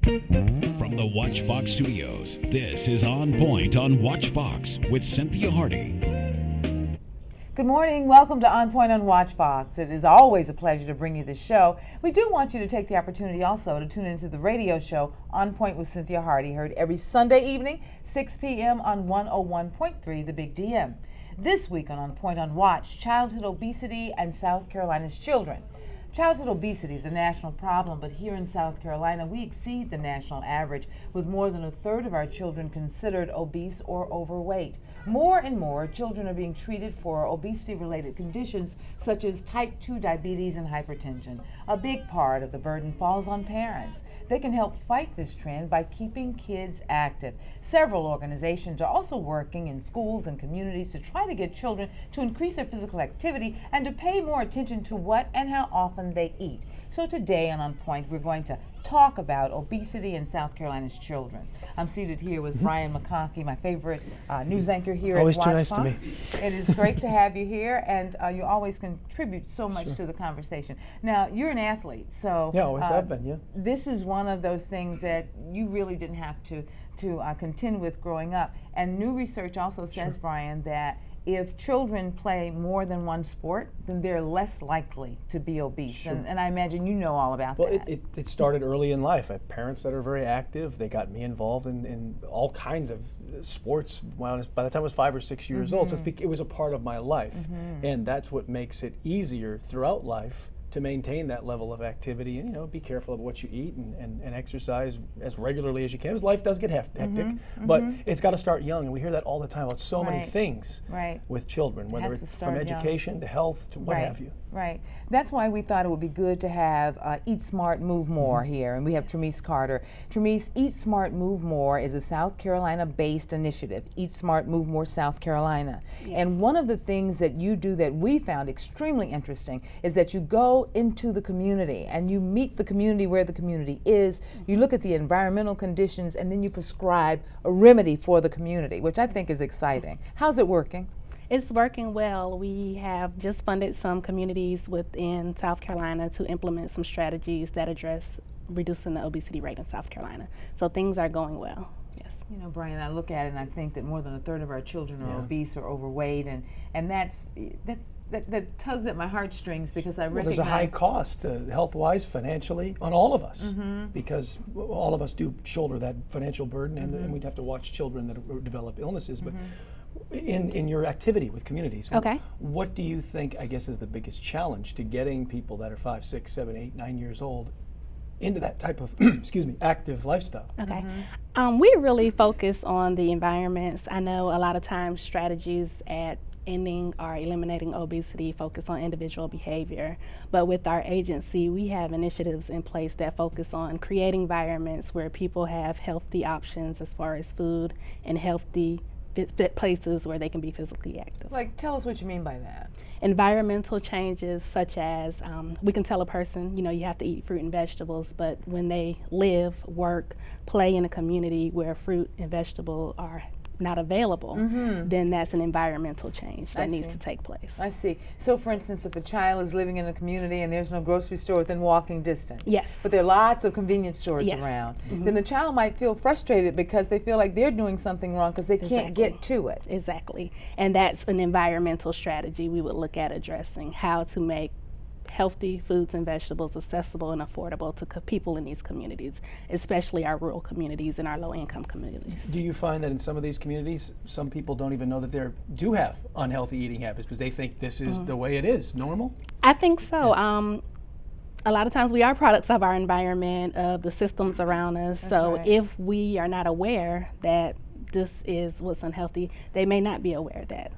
From the WatchBox Studios, this is On Point on WatchBox with Cynthia Hardy. Good morning. Welcome to On Point on WatchBox. It is always a pleasure to bring you this show. We do want you to take the opportunity also to tune into the radio show On Point with Cynthia Hardy, heard every Sunday evening, 6 p.m. on 101.3 The Big DM. This week on Point on Watch, childhood obesity and South Carolina's children. Childhood obesity is a national problem, but here in South Carolina, we exceed the national average, with more than a third of our children considered obese or overweight. More and more children are being treated for obesity-related conditions such as type 2 diabetes and hypertension. A big part of the burden falls on parents. They can help fight this trend by keeping kids active. Several organizations are also working in schools and communities to try to get children to increase their physical activity and to pay more attention to what and how often they eat. So today on Point, we're going to talk about obesity in South Carolina's children. I'm seated here with Brian McConkey, my favorite news anchor here always at too WatchBox. nice to me. It is great to have you here, and you always contribute so much to the conversation. Now, you're an athlete, so Yeah, always have been, yeah. this is one of those things that you really didn't have to contend with growing up. And new research also says, Brian, that if children play more than one sport, then they're less likely to be obese. Sure. And I imagine you know all about Well, that. it started early in life. I have parents that are very active. They got me involved in all kinds of sports by the time I was 5 or 6 years old. So it was a part of my life. And that's what makes it easier throughout life to maintain that level of activity and, be careful of what you eat and exercise as regularly as you can, because life does get hectic. But it's got to start young, and we hear that all the time about so many things with children, whether it's from education to health to what have you. Right. That's why we thought it would be good to have Eat Smart, Move More here, and we have Tremise Carter. Tremise, Eat Smart, Move More is a South Carolina-based initiative. Eat Smart, Move More, South Carolina. Yes. And one of the things that you do that we found extremely interesting is that you go into the community and you meet the community where the community is. You look at the environmental conditions, and then you prescribe a remedy for the community, which I think is exciting. How's it working? It's working well. We have just funded some communities within South Carolina to implement some strategies that address reducing the obesity rate in South Carolina. So things are going well. Yes. Brian, I look at it and I think that more than a third of our children are obese or overweight, and that tugs at my heartstrings, because I recognize there's a high cost health-wise, financially, on all of us, because all of us do shoulder that financial burden, and we'd have to watch children that develop illnesses. But in your activity with communities, what do you think, I guess, is the biggest challenge to getting people that are 5, 6, 7, 8, 9 years old into that type of active lifestyle? We really focus on the environments. I know a lot of times strategies at ending or eliminating obesity focus on individual behavior, but with our agency we have initiatives in place that focus on creating environments where people have healthy options as far as food and healthy places where they can be physically active. Like, tell us what you mean by that. Environmental changes, such as we can tell a person, you have to eat fruit and vegetables, but when they live, work, play in a community where fruit and vegetable are not available, then that's an environmental change that needs to take place. I see. So for instance, if a child is living in a community and there's no grocery store within walking distance, but there are lots of convenience stores around, then the child might feel frustrated because they feel like they're doing something wrong because they can't get to it. Exactly. And that's an environmental strategy we would look at addressing, how to make healthy foods and vegetables accessible and affordable to people in these communities, especially our rural communities and our low-income communities. Do you find that in some of these communities, some people don't even know that they do have unhealthy eating habits because they think this is the way it is, normal? I think so. A lot of times we are products of our environment, of the systems around us. If we are not aware that this is what's unhealthy, they may not be aware of that.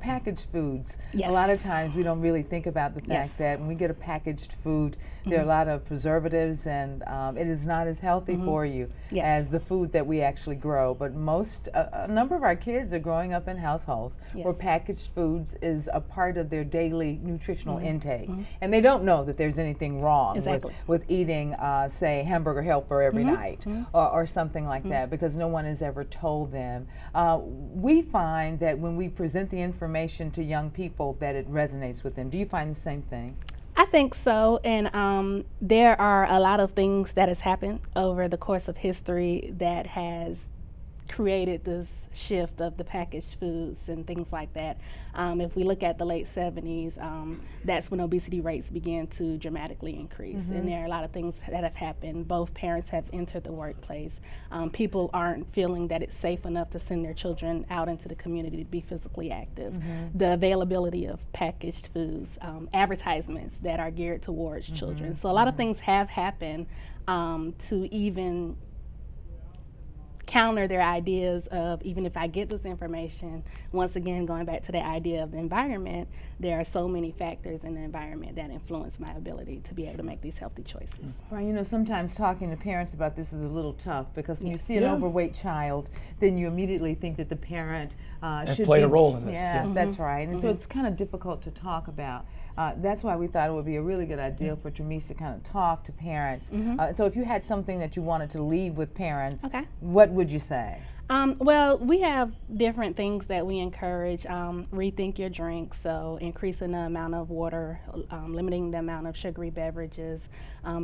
Packaged foods. A lot of times we don't really think about the fact that when we get a packaged food, there are a lot of preservatives, and it is not as healthy for you as the food that we actually grow. But a number of our kids are growing up in households where packaged foods is a part of their daily nutritional intake. And they don't know that there's anything wrong with eating, say, Hamburger Helper every night or something like that, because no one has ever told them. We find that when we present the information to young people that it resonates with them. Do you find the same thing? I think so, and there are a lot of things that has happened over the course of history that has created this shift of the packaged foods and things like that. If we look at the late 70s, that's when obesity rates began to dramatically increase. And there are a lot of things that have happened. Both parents have entered the workplace. People aren't feeling that it's safe enough to send their children out into the community to be physically active. The availability of packaged foods, advertisements that are geared towards children. So a lot of things have happened to even counter their ideas of, even if I get this information, once again going back to the idea of the environment, there are so many factors in the environment that influence my ability to be able to make these healthy choices. Right, you know, sometimes talking to parents about this is a little tough because when you see an overweight child, then you immediately think that the parent should played be, a role in this. Yeah, that's right. And so it's kind of difficult to talk about. That's why we thought it would be a really good idea for Tramice to kind of talk to parents. So if you had something that you wanted to leave with parents, what would you say? Well, we have different things that we encourage. Rethink your drink, so increasing the amount of water, limiting the amount of sugary beverages,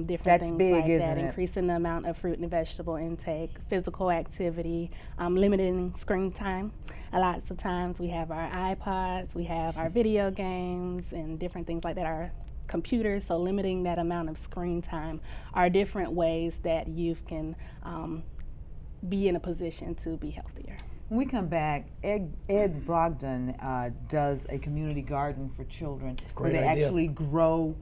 different things big, like isn't that. it? Increasing the amount of fruit and vegetable intake, physical activity, limiting screen time. Lots of times we have our iPods, we have our video games, and different things like that. Our computers, so limiting that amount of screen time are different ways that youth can be in a position to be healthier. When we come back, Ed Brogdon does a community garden for children where they actually grow,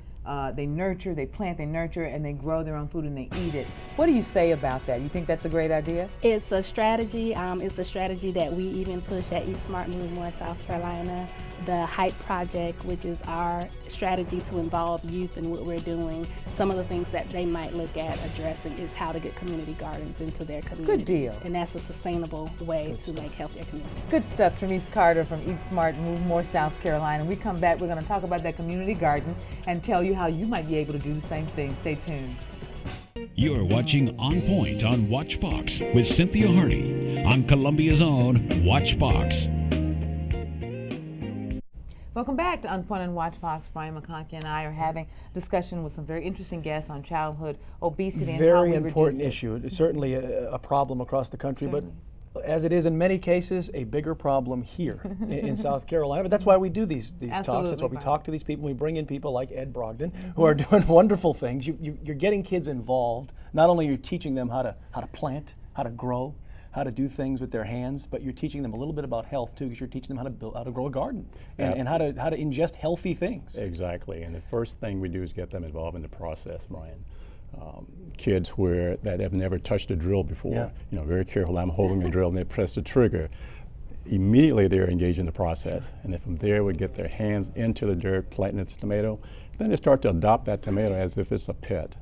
they nurture, they plant, they nurture, and they grow their own food and they eat it. What do you say about that? You think that's a great idea? It's a strategy. It's a strategy that we even push at Eat Smart Move More South Carolina. The HYPE project, which is our strategy to involve youth in what we're doing. Some of the things that they might look at addressing is how to get community gardens into their community. Good deal. And that's a sustainable way to make healthier communities. Good stuff. Tramice Carter from Eat Smart Move More South Carolina. When we come back, we're going to talk about that community garden and tell you how you might be able to do the same thing. Stay tuned. You're watching On Point on WatchBox with Cynthia Hardy on Columbia's own WatchBox. Welcome back to On Point on WatchBox. Brian McConkey and I are having a discussion with some very interesting guests on childhood obesity and how we Very important reduce it. issue. It's certainly a problem across the country, but as it is in many cases, a bigger problem here in South Carolina. But that's why we do these talks. That's why we talk to these people. We bring in people like Ed Brogdon who are doing wonderful things. You're getting kids involved. Not only are you teaching them how to plant, how to grow, how to do things with their hands, but you're teaching them a little bit about health too, because you're teaching them how to grow a garden and how to ingest healthy things. Exactly, and the first thing we do is get them involved in the process, Brian. Kids that have never touched a drill before, very careful. I'm holding the drill and they press the trigger. Immediately they're engaged in the process, and then from there we get their hands into the dirt, planting the tomato. Then they start to adopt that tomato as if it's a pet,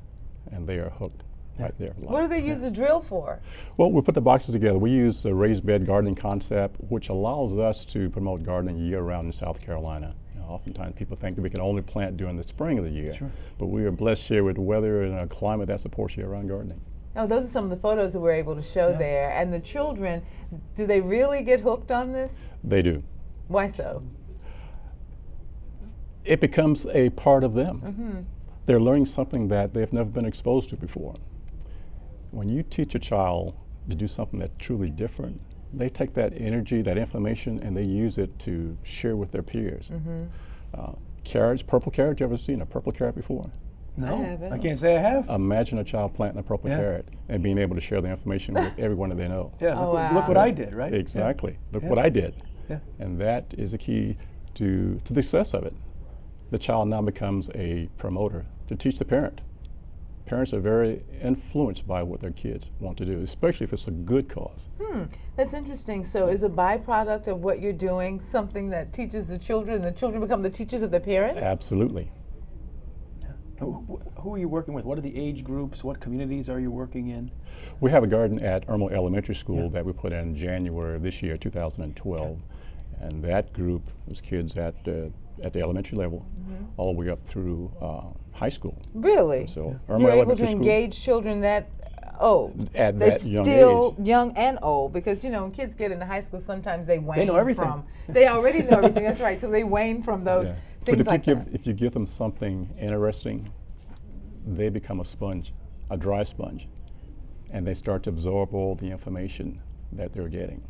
and they are hooked. Right there. What do they use the drill for? Well, we put the boxes together. We use the raised bed gardening concept, which allows us to promote gardening year-round in South Carolina. Oftentimes people think that we can only plant during the spring of the year, but we are blessed here with weather and a climate that supports year-round gardening. Oh, those are some of the photos that we're able to show there. And the children, do they really get hooked on this? They do. Why so? It becomes a part of them. They're learning something that they've never been exposed to before. When you teach a child to do something that's truly different, they take that energy, that information, and they use it to share with their peers. Carrots, purple carrot, you ever seen a purple carrot before? No, I can't say I have. Imagine a child planting a purple carrot and being able to share the information with everyone that they know. Yeah, look what I did, right? Exactly. Look what I did. And that is the key to the success of it. The child now becomes a promoter to teach the parent. Parents are very influenced by what their kids want to do, especially if it's a good cause. That's interesting. So is a byproduct of what you're doing something that teaches the children, and the children become the teachers of their parents? Absolutely. Who are you working with? What are the age groups? What communities are you working in? We have a garden at Irmo Elementary School that we put in January of this year, 2012. And that group was kids at the elementary level all the way up through high school. Really? So You're able to engage children that old. At They're that young still age. young and old, because when kids get into high school, sometimes they wane. They know everything. They already know everything. That's right. So they wane from those things like that. If you give them something interesting, they become a sponge, a dry sponge, and they start to absorb all the information that they're getting,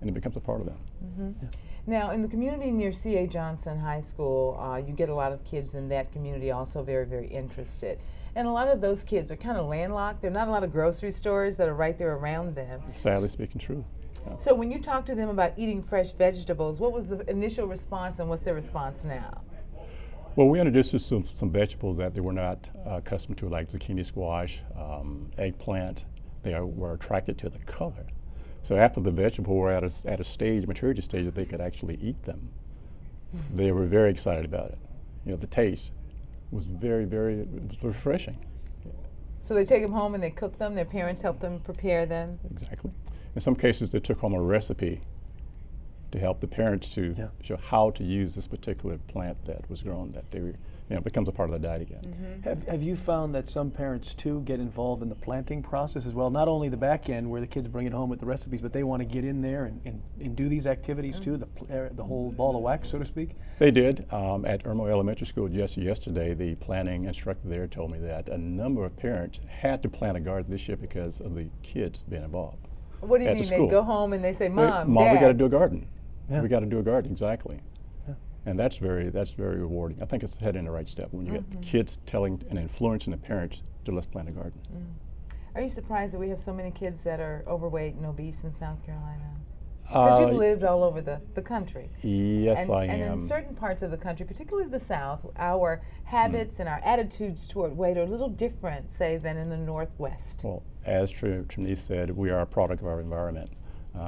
and it becomes a part of them. Yeah. Now, in the community near C.A. Johnson High School, you get a lot of kids in that community also very, very interested. And a lot of those kids are kind of landlocked. There are not a lot of grocery stores that are right there around them. Sadly speaking, true. Yeah. So when you talk to them about eating fresh vegetables, what was the initial response and what's their response now? Well, we introduced some vegetables that they were not accustomed to, like zucchini squash, eggplant. They were attracted to the color. So after the vegetable were at a stage, maturity stage, that they could actually eat them, they were very excited about it. You know, the taste was very, it was refreshing. So they take them home and they cook them, their parents help them prepare them? Exactly. In some cases, they took home a recipe to help the parents to show how to use this particular plant that was grown, that they, becomes a part of the diet again. Have you found that some parents too get involved in the planting process as well? Not only the back end where the kids bring it home with the recipes, but they want to get in there and do these activities too, the whole ball of wax, so to speak? They did. At Irmo Elementary School just yesterday, the planning instructor there told me that a number of parents had to plant a garden this year because of the kids being involved. What do you mean? They go home and they say, Mom, Dad, we got to do a garden. Yeah. We got to do a garden, exactly. Yeah. And that's very rewarding. I think it's heading in the right step when you get the kids telling and influencing the parents to let's plant a garden. Are you surprised that we have so many kids that are overweight and obese in South Carolina? Because you've lived all over the country. Yes, I am. And in certain parts of the country, particularly the South, our habits and our attitudes toward weight are a little different, say, than in the Northwest. Well, as Trinice said, we are a product of our environment.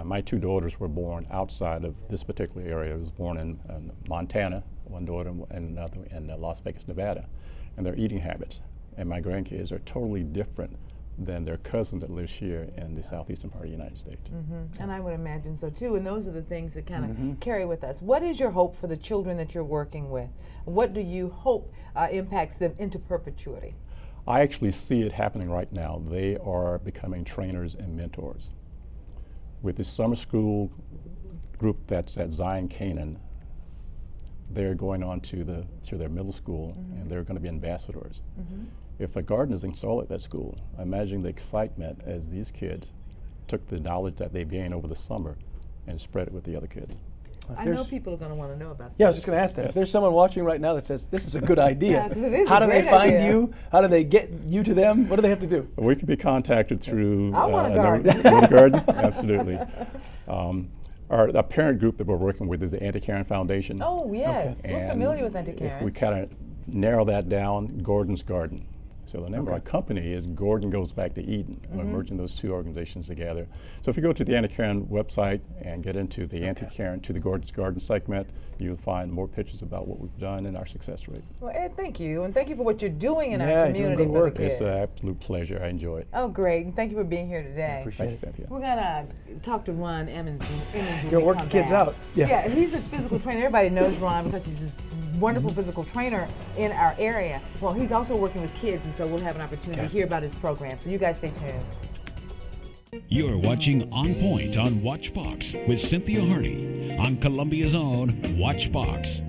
My two daughters were born outside of this particular area. I was born in Montana, one daughter, and another in Las Vegas, Nevada. And their eating habits and my grandkids are totally different than their cousin that lives here in the southeastern part of the United States. And I would imagine so too, and those are the things that kind of carry with us. What is your hope for the children that you're working with? What do you hope impacts them into perpetuity? I actually see it happening right now. They are becoming trainers and mentors. With the summer school group that's at Zion Canaan, they're going on to their middle school and they're going to be ambassadors. If a garden is installed at that school, imagine the excitement as these kids took the knowledge that they've gained over the summer and spread it with the other kids. I know people are going to want to know about that. Yeah, I was just going to ask that. If there's someone watching right now that says, this is a good idea, 'cause it is how a do they great find idea. you? How do they get you to them? What do they have to do? We can be contacted through I want a garden. You want a garden? Absolutely. Our parent group that we're working with is the Anti-Karen Foundation. Oh, yes. We're And familiar with if Anti-Karen. we kind of narrow that down, Gordon's Garden. So the name of our company is Gordon Goes Back to Eden. We're merging those two organizations together. So if you go to the Anti-Karen website and get into the Anti-Karen to the Gordon's Garden segment, you'll find more pictures about what we've done and our success rate. Well, Ed, thank you, and thank you for what you're doing in our Yeah, you're doing community good for work. the kids. It's an absolute pleasure. I enjoy it. Oh, great, and thank you for being here today. Appreciate Thank you, it. Cynthia. We're gonna talk to Ron Emmons. He's going to work the kids out. Yeah, he's a physical trainer. Everybody knows Ron because he's this wonderful physical trainer in our area. Well, he's also working with kids, and so we'll have an opportunity to hear about his program. So you guys stay tuned. You're watching On Point on WatchBox with Cynthia Hardy on Columbia's own WatchBox.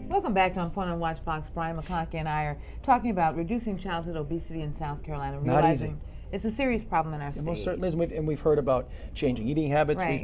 Welcome back to On Point on WatchBox. Brian McConkie and I are talking about reducing childhood obesity in South Carolina, Not realizing easy. it's a serious problem in our It state. most certainly is, and we've heard about changing eating habits. Right.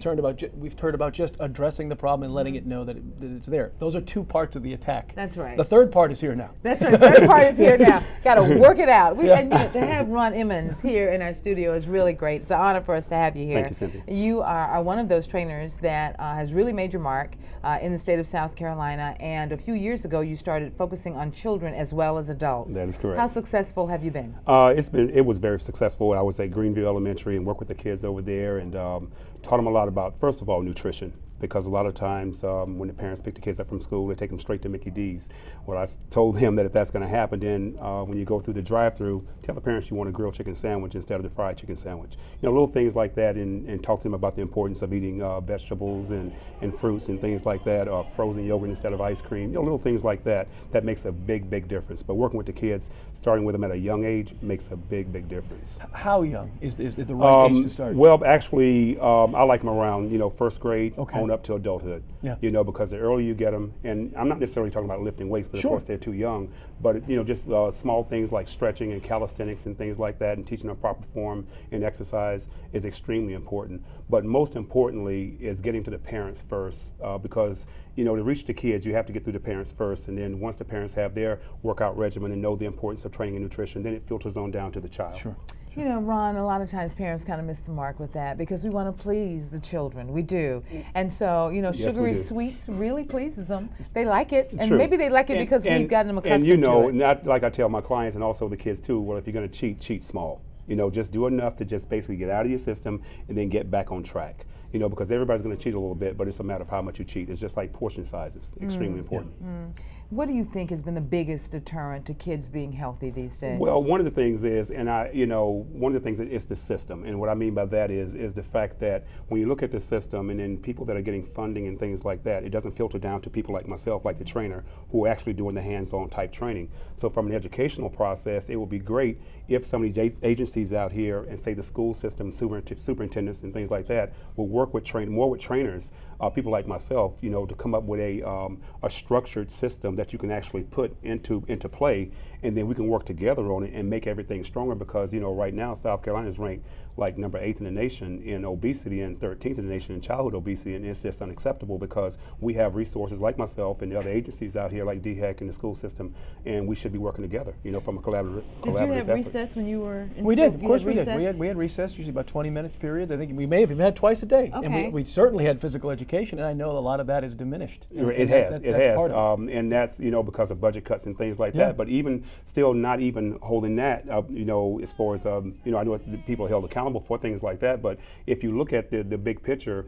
We've heard about just addressing the problem and letting it know that it's there. Those are two parts of the attack. That's right. The third part is here now. That's right. The third part is here now. Got to work it out. Yeah. And to have Ron Emmons here in our studio is really great. It's an honor for us to have you here. Thank you, Cynthia. You are one of those trainers that has really made your mark in the state of South Carolina. And a few years ago, you started focusing on children as well as adults. That is correct. How successful have you been? It was very successful. I was at Greenville Elementary and worked with the kids over there and taught them a lot about, first of all, nutrition. Because a lot of times when the parents pick the kids up from school, they take them straight to Mickey D's. Well, I told them that if that's going to happen, then when you go through the drive-through, tell the parents you want a grilled chicken sandwich instead of the fried chicken sandwich. You know, little things like that, and talk to them about the importance of eating vegetables and fruits and things like that, or frozen yogurt instead of ice cream. You know, little things like that. That makes a big, big difference. But working with the kids, starting with them at a young age, makes a big, big difference. How young is the right age to start? Well, actually, I like them around, first grade on on up to adulthood. Yeah. You know, because the earlier you get them, and I'm not necessarily talking about lifting weights, but Sure. of course they're too young. But you know, just small things like stretching and calisthenics and things like that, and teaching them proper form and exercise is extremely important. But most importantly is getting to the parents first, because you know, to reach the kids, you have to get through the parents first, and then once the parents have their workout regimen and know the importance of training and nutrition, then it filters on down to the child. Sure. You know, Ron, a lot of times parents kind of miss the mark with that because we want to please the children. We do. And so, you know, Yes, we sugary do. sweets really pleases them. They like it. And True. maybe they like it because we've gotten them accustomed and you know, to it. not like I tell my clients and also the kids too, well, if you're going to cheat, cheat small. You know, just do enough to just basically get out of your system and then get back on track. You know, because everybody's going to cheat a little bit, but it's a matter of how much you cheat. It's just like portion sizes, extremely important. What do you think has been the biggest deterrent to kids being healthy these days? Well, one of the things is, and one of the things is the system, and what I mean by that is the fact that when you look at the system and then people that are getting funding and things like that, it doesn't filter down to people like myself, like the trainer, who are actually doing the hands-on type training. So from an educational process, it would be great if some of these agencies out here, and say the school system, superintendents and things like that, will work with more with trainers, people like myself, you know, to come up with a structured system that you can actually put into play, and then we can work together on it and make everything stronger. Because you know, right now South Carolina is ranked like number 8th in the nation in obesity and 13th in the nation in childhood obesity, and it's just unacceptable because we have resources like myself and the other agencies out here like DHEC and the school system, and we should be working together, you know, from a collaborative Did you have effort. recess when you were in We school? did, of You course had we did. recess? We had recess, usually about 20-minute periods. I think we may have even had twice a day. Okay. And we certainly had physical education, and I know a lot of that is diminished. It has, That's part of it. and that's, you know, because of budget cuts and things like Yeah. that. But even still, not even holding that, you know, as far as, you know, I know people are held accountable for things like that. But if you look at the big picture,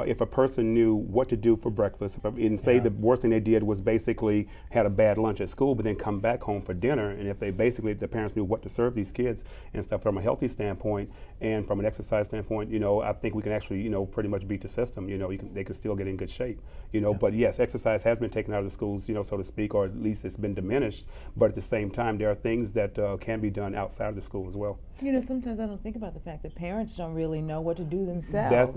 if a person knew what to do for breakfast, and say the worst thing they did was basically had a bad lunch at school, but then come back home for dinner, and if they basically, the parents knew what to serve these kids and stuff from a healthy standpoint and from an exercise standpoint, you know, I think we can actually, you know, pretty much beat the system. You know, they can still get in good shape. You know, but yes, exercise has been taken out of the schools, you know, so to speak, or at least it's been diminished. But at the same time, there are things that can be done outside of the school as well. You know, sometimes I don't think about the fact that parents don't really know what to do themselves.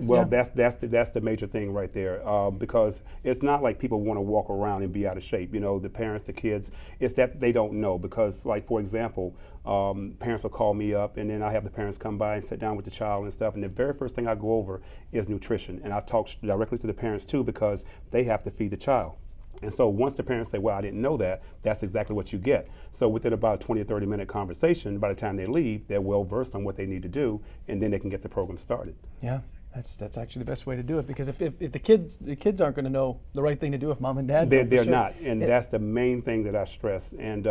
That's the major thing right there, because it's not like people want to walk around and be out of shape. You know, the parents, the kids, it's that they don't know. Because, like, for example, parents will call me up, and then I have the parents come by and sit down with the child and stuff, and the very first thing I go over is nutrition, and I talk directly to the parents too, because they have to feed the child. And so once the parents say, well, I didn't know that, that's exactly what you get. So within about 20 or 30 minute conversation, by the time they leave, they're well versed on what they need to do, and then they can get the program started. Yeah, that's actually the best way to do it, because if the kids aren't going to know the right thing to do if mom and dad don't, They're sure. not, and that's the main thing that I stress. And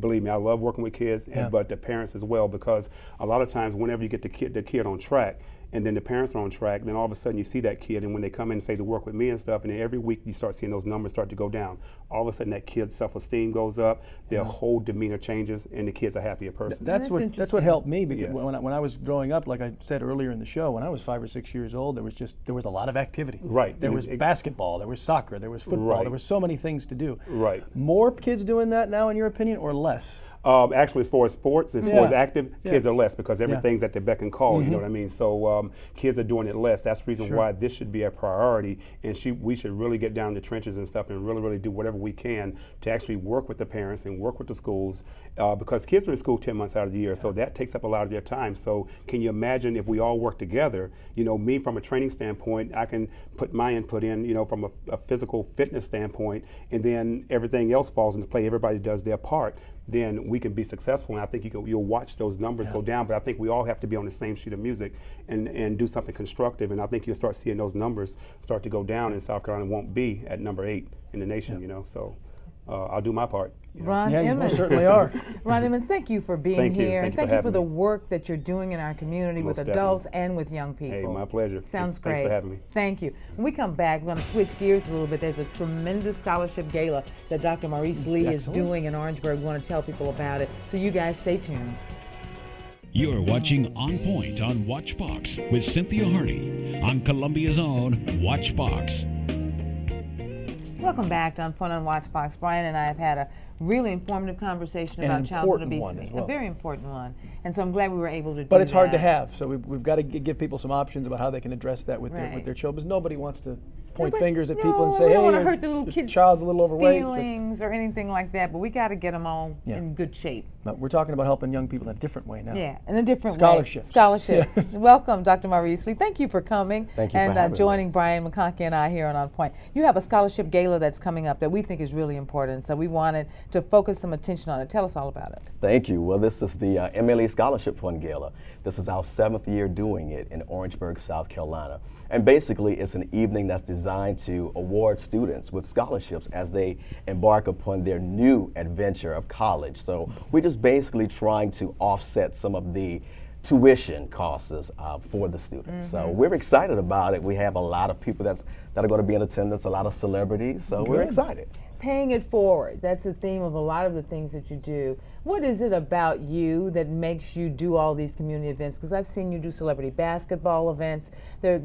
believe me, I love working with kids, but the parents as well, because a lot of times whenever you get the kid on track, and then the parents are on track, then all of a sudden you see that kid, and when they come in and say to work with me and stuff, and then every week you start seeing those numbers start to go down. All of a sudden that kid's self-esteem goes up, their whole demeanor changes, and the kid's a happier person. That's what interesting. helped me, because Yes. when I was growing up, like I said earlier in the show, when I was 5 or 6 years old, there was a lot of activity. Right. There was basketball, there was soccer, there was football, Right. there were so many things to do. Right. More kids doing that now, in your opinion, or less? Actually, as far as sports, as far as active, kids Yeah. are less, because everything's at their beck and call, you know what I mean? So kids are doing it less. That's the reason Sure. why this should be a priority, and we should really get down in the trenches and stuff and really, really do whatever we can to actually work with the parents and work with the schools, because kids are in school 10 months out of the year, so that takes up a lot of their time. So can you imagine if we all work together? You know, me from a training standpoint, I can put my input in, you know, from a physical fitness standpoint, and then everything else falls into play. Everybody does their part. Then we can be successful, and I think you'll watch those numbers go down. But I think we all have to be on the same sheet of music and do something constructive, and I think you'll start seeing those numbers start to go down, and South Carolina won't be at number 8 in the nation. You know, so I'll do my part. You know. Ron Yeah, you Emmons. most certainly are. Ron Emmons, thank you for being Thank you. here. Thank you Thank for you for having the me. work that you're doing in our community with Most adults definitely. and with young people. Hey, my pleasure. Sounds great. Thanks for having me. Thank you. When we come back, we're going to switch gears a little bit. There's a tremendous scholarship gala that Dr. Maurice Lee is Excellent. doing in Orangeburg. We want to tell people about it. So you guys stay tuned. You're watching On Point on WatchBox with Cynthia Hardy on Columbia's own WatchBox. Welcome back to OnPoint on Watch Fox. Brian and I have had a really informative conversation about childhood obesity. One as well. A very important one. And so I'm glad we were able to do that. But it's hard to have, so we've got to give people some options about how they can address that with Right. their children. Nobody wants to point Nobody- fingers at no, people and say, we hey, don't want to your hurt the little kids' child's a little overweight. feelings or anything like that, but we got to get them all in good shape. No, we're talking about helping young people in a different way now. Yeah, in a different Scholarships. way. Scholarships. Welcome, Dr. Maurice Lee. Thank you for coming Thank you for and having joining me. Brian McConkey and I here on OnPoint. You have a scholarship gala that's coming up that we think is really important, so we wanted to focus some attention on it. Tell us all about it. Thank you. Well, this is the MLE Scholarship Fund Gala. This is our 7th year doing it in Orangeburg, South Carolina. And basically, it's an evening that's designed to award students with scholarships as they embark upon their new adventure of college. So we're just basically trying to offset some of the tuition costs for the students. So we're excited about it. We have a lot of people that are going to be in attendance, a lot of celebrities, so we're excited. Paying it forward, that's the theme of a lot of the things that you do. What is it about you that makes you do all these community events? Because I've seen you do celebrity basketball events. They're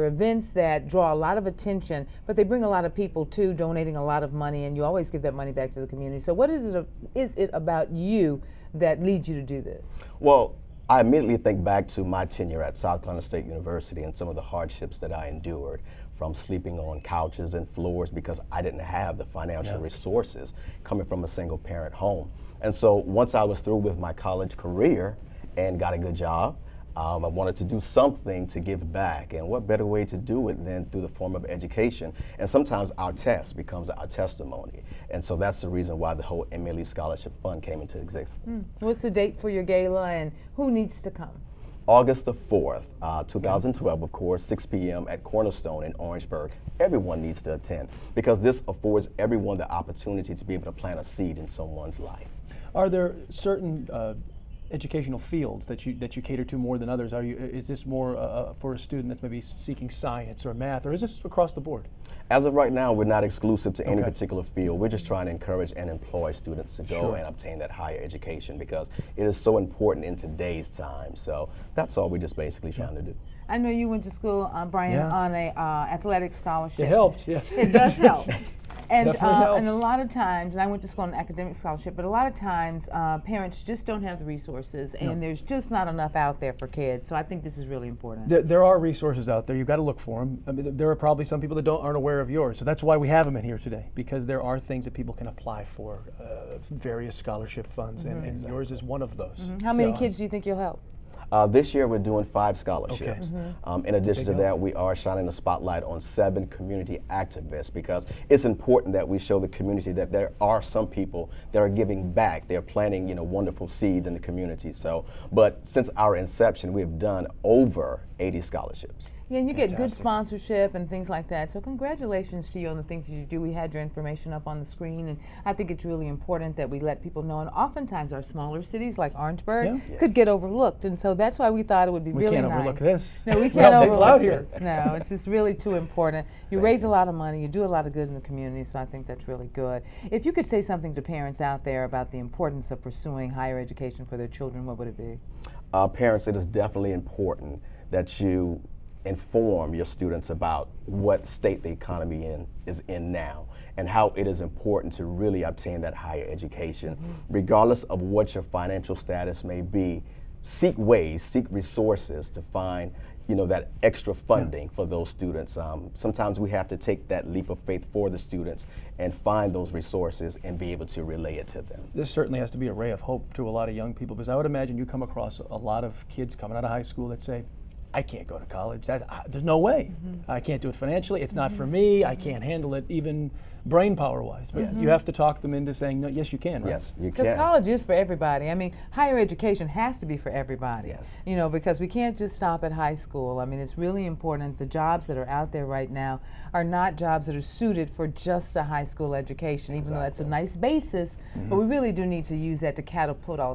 events that draw a lot of attention, but they bring a lot of people too, donating a lot of money, and you always give that money back to the community. So what is it about you that leads you to do this? Well, I immediately think back to my tenure at South Carolina State University and some of the hardships that I endured, from sleeping on couches and floors because I didn't have the financial resources, coming from a single parent home. And so once I was through with my college career and got a good job, I wanted to do something to give back, and what better way to do it than through the form of education? And sometimes our test becomes our testimony, and so that's the reason why the whole MLE Scholarship Fund came into existence. What's the date for your gala and who needs to come? August the 4th, 2012, of course, 6 p.m. at Cornerstone in Orangeburg. Everyone needs to attend because this affords everyone the opportunity to be able to plant a seed in someone's life. Are there certain educational fields that you cater to more than others? Is this more for a student that's maybe seeking science or math, or is this across the board? As of right now, we're not exclusive to any particular field. We're just trying to encourage and employ students to go and obtain that higher education because it is so important in today's time. So that's all we're just basically trying to do. I know you went to school, Brian, on a athletic scholarship. It helped, yeah. It does help. And Definitely helps. and a lot of times, and I went to school on an academic scholarship, but a lot of times parents just don't have the resources, and there's just not enough out there for kids. So I think this is really important. There are resources out there. You've got to look for them. I mean, there are probably some people that aren't aware of yours. So that's why we have them in here today, because there are things that people can apply for, various scholarship funds, and yours is one of those. How many kids do you think you'll help? This year we're doing 5 scholarships. Okay. In addition to that, we are shining the spotlight on 7 community activists because it's important that we show the community that there are some people that are giving back. They're planting, wonderful seeds in the community. So, but since our inception, we have done over 80 scholarships. Yeah, and you get good sponsorship and things like that. So congratulations to you on the things that you do. We had your information up on the screen, and I think it's really important that we let people know. And oftentimes our smaller cities like Orangeburg could get overlooked, and so that's why we thought it would be really nice. We can't overlook this. No, we can't overlook here. this. No, it's just really too important. You raise a lot of money, you do a lot of good in the community, so I think that's really good. If you could say something to parents out there about the importance of pursuing higher education for their children, what would it be? Parents, it is definitely important that you inform your students about what state the economy is in now and how it is important to really obtain that higher education. Regardless of what your financial status may be, seek resources to find that extra funding for those students. Sometimes we have to take that leap of faith for the students and find those resources and be able to relay it to them. This certainly has to be a ray of hope to a lot of young people, because I would imagine you come across a lot of kids coming out of high school that say, I can't go to college. There's no way. I can't do it financially. It's not for me. I can't handle it even brain power-wise. But you have to talk them into saying, no, yes, you can, right? Yes, you can. Because college is for everybody. I mean, higher education has to be for everybody. Yes. Because we can't just stop at high school. I mean, it's really important. The jobs that are out there right now are not jobs that are suited for just a high school education, even though that's a nice basis. But we really do need to use that to catapult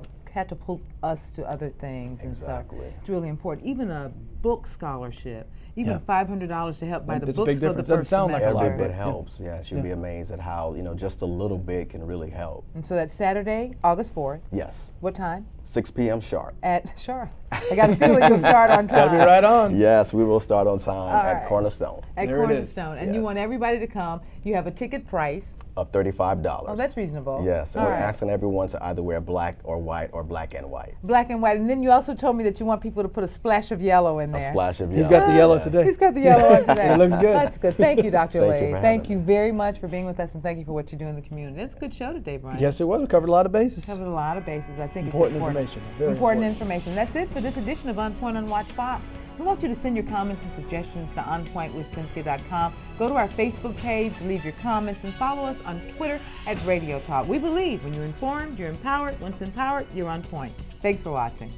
us to other things. Exactly. And so it's really important. Even a book scholarship, even Yeah. $500 to help buy the It's a books big for the difference. Doesn't first sound like a semester. lot, Every bit but- helps. Yeah, you'd be amazed at how, just a little bit can really help. And so that's Saturday, August 4th. Yes, What time? 6 p.m. sharp. Sure. I got a feeling you'll start on time. Gotta be right on. Yes, we will start on time All at right. Cornerstone At There it is. Cornerstone. And you Yes. want everybody to come. You have a ticket price. of $35. Oh, that's reasonable. Yes, and All we're right. asking everyone to either wear black or white or black and white. Black and white. And then you also told me that you want people to put a splash of yellow in there. A splash of He's yellow. got the yellow Yes. today. He's got the yellow on today. It looks good. That's good. Thank you, Dr. Thank you Lade. for Thank having you me. very much for being with us, and thank you for what you do in the community. That's a good show today, Brian. Yes, it was. We covered a lot of bases. Covered a lot of bases. I think Important it's important. information. Very important important. information. That's it for this edition of OnPoint on Watch Fox. We want you to send your comments and suggestions to onpointwithcynthia.com. Go to our Facebook page, leave your comments, and follow us on Twitter at Radio Talk. We believe when you're informed, you're empowered. Once empowered, you're on point. Thanks for watching.